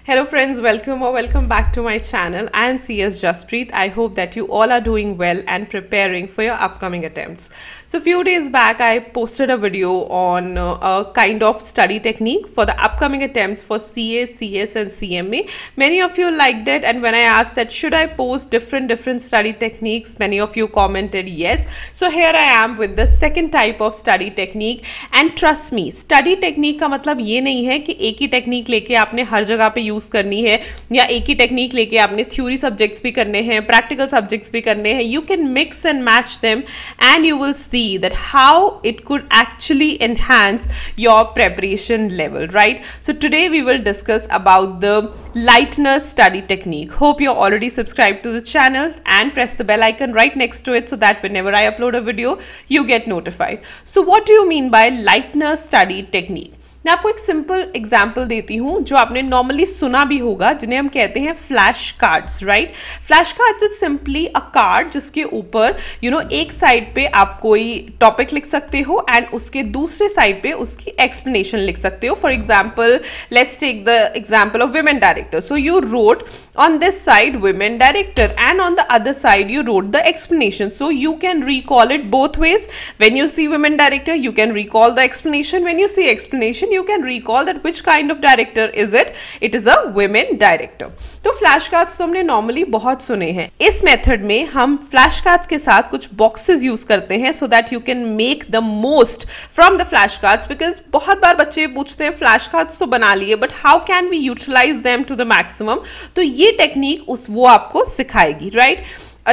Hello friends, welcome back to my channel. I am CS Jaspreet. I hope that you all are doing well and preparing for your upcoming attempts. So few days back I posted a video on a kind of study technique for the upcoming attempts for CA, CS and CMA. Many of you liked it, and when I asked that should I post different study techniques, many of you commented yes. So here I am with the second type of study technique, and trust me, study technique का मतलब ये नहीं है कि एक ही technique लेके आपने हर जगह पे यूज करनी है, या एक ही टेक्निक लेके आपने थ्योरी सब्जेक्ट्स भी करने हैं, प्रैक्टिकल सब्जेक्ट्स भी करने हैं. You can mix and match them and you will see that how it could actually enhance your preparation level, right? So today we will discuss about the Leitner study technique. Hope you're already subscribed to the channel and press the bell icon right next to it so that whenever I upload a video you get notified. So what do you mean by Leitner study technique? मैं आपको एक simple example देती हूँ जो आपने normally सुना भी होगा, जिन्हें हम कहते हैं flash cards, right? Flash cards is simply a card जिसके ऊपर एक साइड पे आप कोई टॉपिक लिख सकते हो एंड उसके दूसरे साइड पे उसकी एक्सप्लेनेशन लिख सकते हो. For example, let's take the example of women director. So you wrote on this side women director and on the other side you wrote the explanation, so you can recall it both ways. When you see women director you can recall the explanation, when you see explanation you can recall that which kind of director is it. It is a women director. तो flash cards तो हमने normally बहुत सुने हैं. इस method में हम flash cards के साथ कुछ बॉक्सेस यूज करते हैं so that you can make the most from the flash cards, because बहुत बार बच्चे पूछते हैं फ्लैश कार्ड्स तो बना लिए but how can we utilize them to the maximum. तो ये टेक्निक वो आपको सिखाएगी, राइट?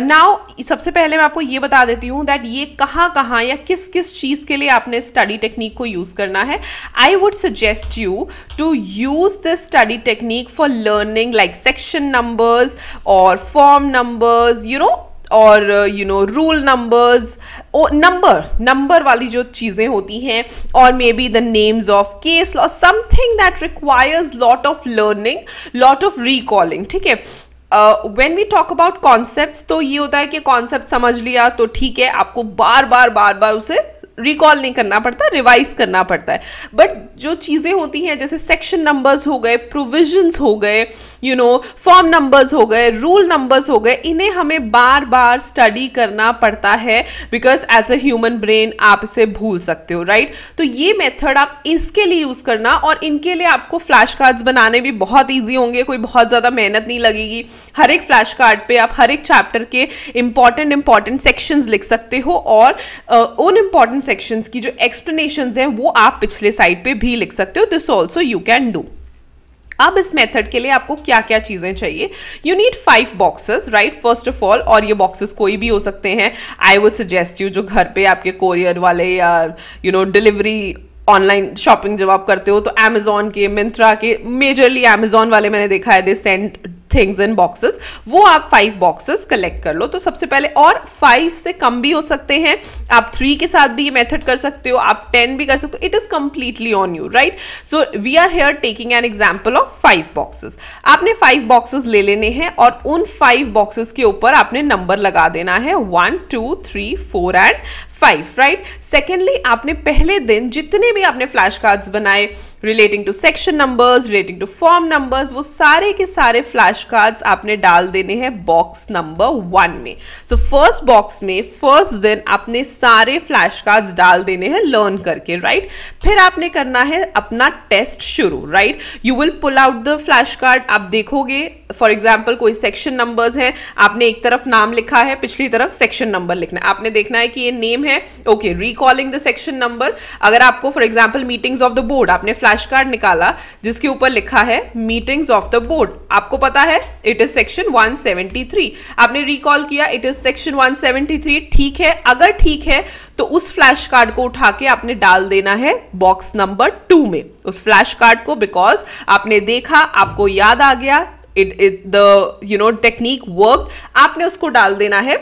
नाउ सबसे पहले मैं आपको ये बता देती हूँ दैट ये कहाँ या किस किस चीज़ के लिए आपने स्टडी टेक्निक को यूज़ करना है. I would suggest you to use this study technique for learning like section numbers और फॉर्म नंबर्स, और रूल नंबर्स, और नंबर वाली जो चीज़ें होती हैं, और maybe the names of case law, something that requires lot of learning, lot of recalling. ठीक है, when we talk about concepts, तो ये होता है कि कॉन्सेप्ट समझ लिया तो ठीक है, आपको बार बार उसे रिकॉल नहीं करना पड़ता, रिवाइज करना पड़ता है. बट जो चीज़ें होती हैं जैसे सेक्शन नंबर्स हो गए, प्रोविजंस हो गए, फॉर्म नंबर्स हो गए, रूल नंबर्स हो गए, इन्हें हमें बार स्टडी करना पड़ता है because as a human brain आप इसे भूल सकते हो, राइट? तो ये मेथड आप इसके लिए यूज़ करना, और इनके लिए आपको फ्लैश कार्ड्स बनाने भी बहुत ईजी होंगे, कोई बहुत ज़्यादा मेहनत नहीं लगेगी. हर एक फ्लैश कार्ड पे आप हर एक चैप्टर के इंपॉर्टेंट सेक्शंस लिख सकते हो, और उन इंपॉर्टेंट सेक्शंस की जो एक्सप्लेनेशंस हैं वो आप पिछले साइड पे भी लिख सकते हो. This also you can do. अब इस मेथड के लिए आपको क्या क्या चीजें चाहिए? You need 5 boxes, right? First of all, और ये बॉक्सेस कोई भी हो सकते हैं. आई वुड सजेस्ट यू जो घर पे आपके कोरियर वाले या डिलीवरी ऑनलाइन शॉपिंग जब आप करते हो तो अमेजोन के, मिंत्रा के, मेजरली अमेजोन वाले मैंने देखा है they send things in boxes, वो आप 5 बॉक्सेस कलेक्ट कर लो. तो सबसे पहले, और 5 से कम भी हो सकते हैं, आप 3 के साथ भी ये मेथड कर सकते हो, आप 10 भी कर सकते हो. It is completely on you, right? So we are here taking an example of 5 boxes. आपने 5 बॉक्सेस ले लेने हैं और उन 5 बॉक्सेस के ऊपर आपने नंबर लगा देना है 1 2 3 4 एंड 5, राइट? सेकेंडली, आपने पहले दिन जितने भी आपने फ्लैश कार्ड्स बनाए relating to section numbers, relating to form numbers, वो सारे के सारे फ्लैश कार्ड्स आपने डाल देने हैं बॉक्स नंबर 1 में. सो फर्स्ट बॉक्स में फर्स्ट दिन आपने सारे फ्लैश कार्ड्स डाल देने हैं लर्न करके, राइट? फिर आपने करना है अपना टेस्ट शुरू, right? You will pull out the flash card. आप देखोगे फॉर एग्जाम्पल कोई सेक्शन नंबर्स हैं, आपने एक तरफ नाम लिखा है, पिछली तरफ सेक्शन नंबर लिखना है. आपने देखना है कि ये नेम है, okay, recalling the section number. अगर आपको for example meetings of the board, आपने फ्लैश कार्ड निकाला जिसके ऊपर लिखा है मीटिंग्स ऑफ द बोर्ड, आपको पता है इट इज सेक्शन 173, आपने रिकॉल किया इट इज सेक्शन 173. ठीक है, अगर ठीक है तो उस फ्लैश कार्ड को उठा के आपने डाल देना है बॉक्स नंबर 2 में, उस फ्लैश कार्ड को, बिकॉज आपने देखा, आपको याद आ गया, द टेक्निक वर्क, आपने उसको डाल देना है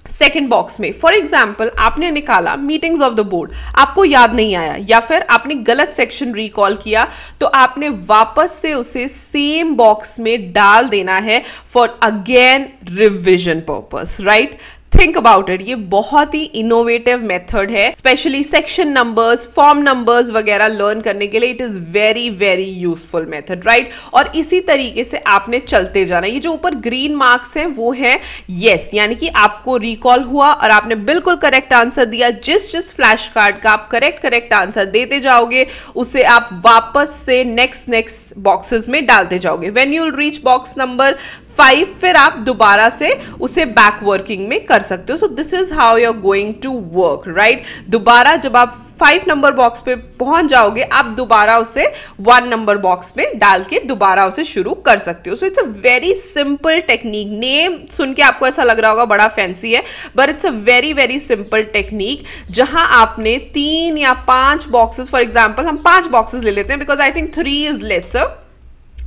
सेकेंड बॉक्स में. फॉर एग्जाम्पल, आपने निकाला मीटिंग्स ऑफ द बोर्ड, आपको याद नहीं आया या फिर आपने गलत सेक्शन रिकॉल किया, तो आपने वापस से उसे सेम बॉक्स में डाल देना है for again revision purpose, right? Think about it, ये बहुत ही इनोवेटिव मेथड है, specially section numbers, form numbers वगैरह लर्न करने के लिए it is very very useful method, right. और इसी तरीके से आपने चलते जाना। ये जो ऊपर ग्रीन मार्क्स हैं वो है यस, यानी कि आपको रिकॉल हुआ और आपने बिल्कुल करेक्ट आंसर दिया। जिस फ्लैश कार्ड का आप करेक्ट आंसर देते जाओगे उसे आप वापस से नेक्स्ट बॉक्सेस में डालते जाओगे। When you will reach box number 5 फिर आप दोबारा से उसे बैक वर्किंग में कर सकते हो। So this is how you are going to work, right. दोबारा जब आप 5 नंबर बॉक्स पे पहुंच जाओगे आप दोबारा उसे 1 नंबर बॉक्स में डाल के दोबारा उसे शुरू कर सकते हो। So it's a very simple technique. Name सुन के आपको ऐसा लग रहा होगा बड़ा फैंसी है, but it's a very very simple technique, जहां आपने 3 या 5 बॉक्सेस, फॉर एग्जाम्पल हम 5 बॉक्सेस ले लेते हैं because I think 3 is lesser,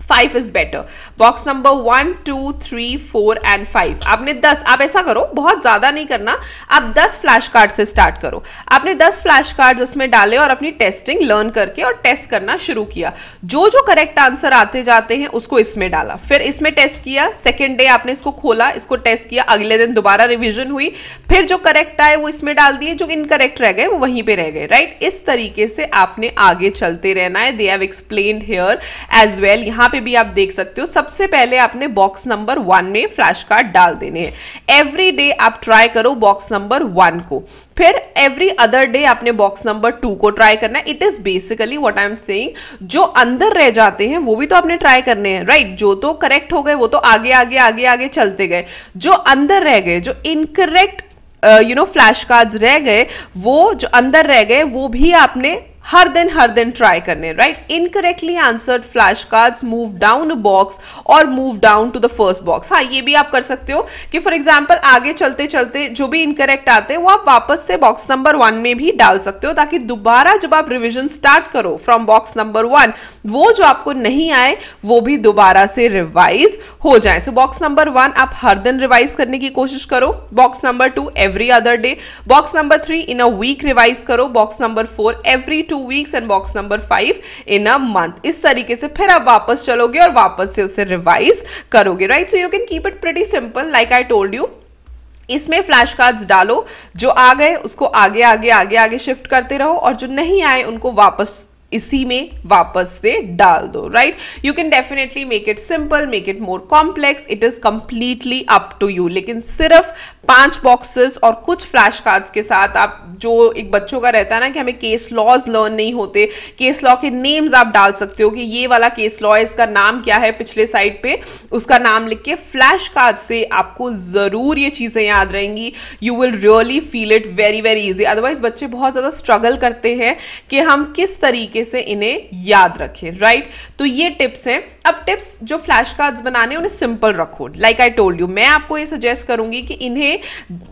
5 is better. Box number 1, 2, 3, 4 and 5 आपने 10, आप ऐसा करो, बहुत ज्यादा नहीं करना, आप 10 फ्लैश कार्ड से स्टार्ट करो। आपने 10 फ्लैश कार्ड इसमें डाले और अपनी टेस्टिंग लर्न करके और टेस्ट करना शुरू किया। जो करेक्ट आंसर आते जाते हैं उसको इसमें डाला, फिर इसमें टेस्ट किया। सेकेंड डे आपने इसको खोला, इसको टेस्ट किया, अगले दिन दोबारा रिविजन हुई, फिर जो करेक्ट आए वो इसमें डाल दिए, जो इनकरेक्ट रह गए वो वहीं पे रह गए, राइट। इस तरीके से आपने आगे चलते रहना है। They have explained here as well. यहां भी आप देख सकते हो, सबसे पहले आपने बॉक्स नंबर 1 में फ्लैश कार्ड डाल देने हैं। एवरी डे आप ट्राई करो बॉक्स नंबर 1 को, फिर एवरी अदर डे आपने बॉक्स नंबर 2 को ट्राई करना है। It is basically what I am saying, जो अंदर रह जाते हैं वो भी तो आपने ट्राई करने हैं, राइट। जो तो करेक्ट हो गए वो तो आगे आगे आगे आगे चलते गए, जो अंदर रह गए, जो इनकरेक्ट फ्लैश कार्ड्स रह गए, वो जो अंदर रह गए वो भी आपने हर दिन ट्राई करने, right. Incorrectly answered flash cards move down a box और move down to the first box. हाँ, ये भी आप कर सकते हो कि फॉर एग्जांपल आगे चलते चलते जो भी इनकरेक्ट आते हैं वो आप वापस से बॉक्स नंबर 1 में भी डाल सकते हो, ताकि दोबारा जब आप रिवीजन स्टार्ट करो फ्रॉम बॉक्स नंबर 1, वो जो आपको नहीं आए वो भी दोबारा से रिवाइज हो जाए। सो बॉक्स नंबर 1 आप हर दिन रिवाइज करने की कोशिश करो, box number 2 every other day, box number 3 in a week revise करो, box number 4 every 2 weeks and box number 5 in a month. इस तरीके से फिर आप वापस चलोगे और वापस से उसे रिवाइज करोगे, right. So you can keep it pretty simple, like I told you. इसमें फ्लैश कार्ड्स डालो, जो आ गए उसको आगे आगे आगे आगे शिफ्ट करते रहो, और जो नहीं आए उनको वापस इसी में वापस से डाल दो, right. You can definitely make it simple, make it more complex, it is completely up to you. लेकिन सिर्फ 5 बॉक्सेस और कुछ फ्लैश कार्ड्स के साथ आप, जो एक बच्चों का रहता है ना कि हमें केस लॉज लर्न नहीं होते, केस लॉ के नेम्स आप डाल सकते हो कि ये वाला केस लॉ है, इसका नाम क्या है, पिछले साइड पे उसका नाम लिख के फ्लैश कार्ड से आपको जरूर ये चीजें याद रहेंगी। You will really feel it very very easy. Otherwise बच्चे बहुत ज्यादा स्ट्रगल करते हैं कि हम किस तरीके से इन्हें याद रखें, राइट। तो ये टिप्स हैं। अब टिप्स जो फ्लैश कार्ड्स बनाने उन्हें सिंपल रखो, लाइक आई टोल्ड यू। मैं आपको ये सजेस्ट करूंगी कि इन्हें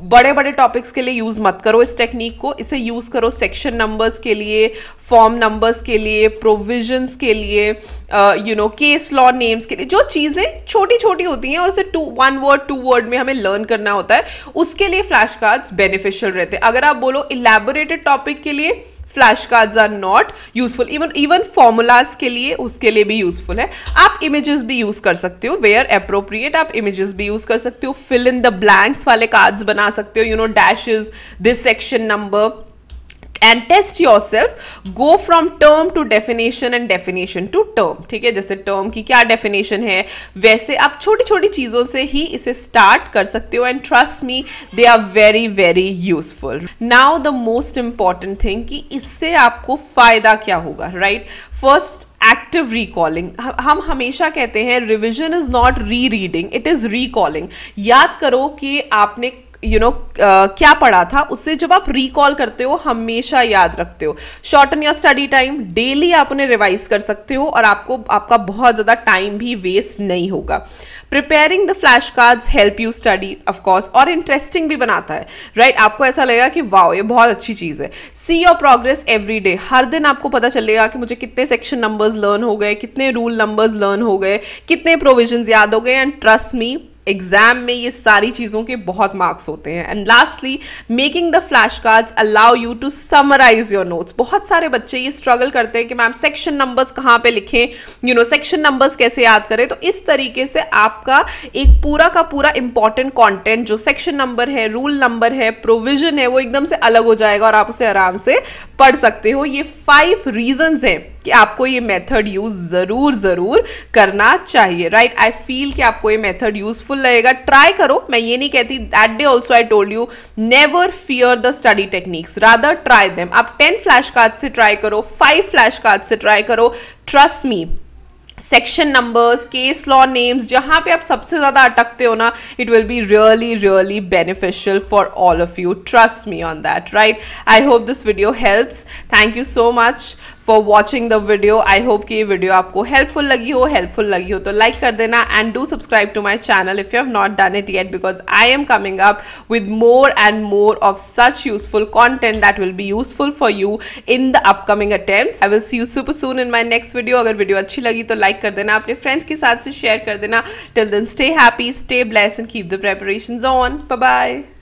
बड़े बड़े टॉपिक्स के लिए यूज मत करो इस टेक्निक को, इसे यूज करो सेक्शन नंबर्स के लिए, फॉर्म नंबर्स के लिए, प्रोविजंस के लिए, केस लॉ नेम्स के लिए। जो चीजें छोटी छोटी होती हैं और उसे 1 वर्ड 2 वर्ड में हमें लर्न करना होता है, उसके लिए फ्लैश कार्ड्स बेनिफिशियल रहते हैं। अगर आप बोलो इलैबोरेटेड टॉपिक के लिए flash cards are not useful, even formulas के लिए उसके लिए भी यूजफुल है। आप इमेजेस भी यूज कर सकते हो, वेयर अप्रोप्रिएट आप इमेजेस भी यूज कर सकते हो, फिल इन द ब्लैंक्स वाले कार्ड्स बना सकते हो, dashes, this section number, and test yourself, go from term to definition and definition to term, ठीक है। जैसे term की क्या definition है, वैसे आप छोटी छोटी चीजों से ही इसे start कर सकते हो, and trust me they are very very useful. Now the most important thing कि इससे आपको फायदा क्या होगा, right? First, active recalling. हम हमेशा कहते हैं रिविजन इज नॉट री रीडिंग, इट इज रिकॉलिंग। याद करो कि आपने क्या पढ़ा था, उससे जब आप रिकॉल करते हो हमेशा याद रखते हो। Shorten your study time, daily आप उन्हें रिवाइज कर सकते हो और आपका बहुत ज्यादा टाइम भी वेस्ट नहीं होगा। Preparing the flash cards help you study of course, और इंटरेस्टिंग भी बनाता है, राइट। आपको ऐसा लगेगा कि वाओ ये बहुत अच्छी चीज है। See your progress every day, हर दिन आपको पता चलेगा कि मुझे कितने सेक्शन नंबर्स लर्न हो गए, कितने रूल नंबर्स लर्न हो गए, कितने प्रोविजंस याद हो गए, एंड ट्रस्ट मी एग्जाम में ये सारी चीज़ों के बहुत मार्क्स होते हैं। And lastly, making the flash cards allow you to summarise your notes. बहुत सारे बच्चे ये स्ट्रगल करते हैं कि मैम सेक्शन नंबर्स कहाँ पे लिखें, सेक्शन नंबर्स कैसे याद करें। तो इस तरीके से आपका एक पूरा का पूरा इंपॉर्टेंट कंटेंट जो सेक्शन नंबर है, रूल नंबर है, प्रोविजन है, वो एकदम से अलग हो जाएगा और आप उसे आराम से पढ़ सकते हो। ये 5 रीजंस हैं कि आपको ये मेथड यूज जरूर करना चाहिए, राइट। आई फील कि आपको ये मेथड यूजफुल लगेगा। ट्राई करो, मैं ये नहीं कहती, that day also I told you never fear the study techniques, rather try them. आप 10 फ्लैश कार्ड से ट्राई करो, 5 फ्लैश कार्ड से ट्राई करो। Trust me, section numbers, case law names, जहां पे आप सबसे ज्यादा अटकते हो ना, it will be really beneficial for all of you. Trust me on that, right. I hope this video helps. Thank you so much for watching the video. I hope कि ये video आपको हेल्पफुल लगी हो तो like कर देना and do subscribe to my channel if you have not done it yet, because I am coming up with more and more of such useful content that will be useful for you in the upcoming attempts. I will see you super soon in my next video. अगर video अच्छी लगी तो like कर देना, अपने friends के साथ से शेयर कर देना। Till then, stay happy, stay blessed and keep the preparations on. Bye bye.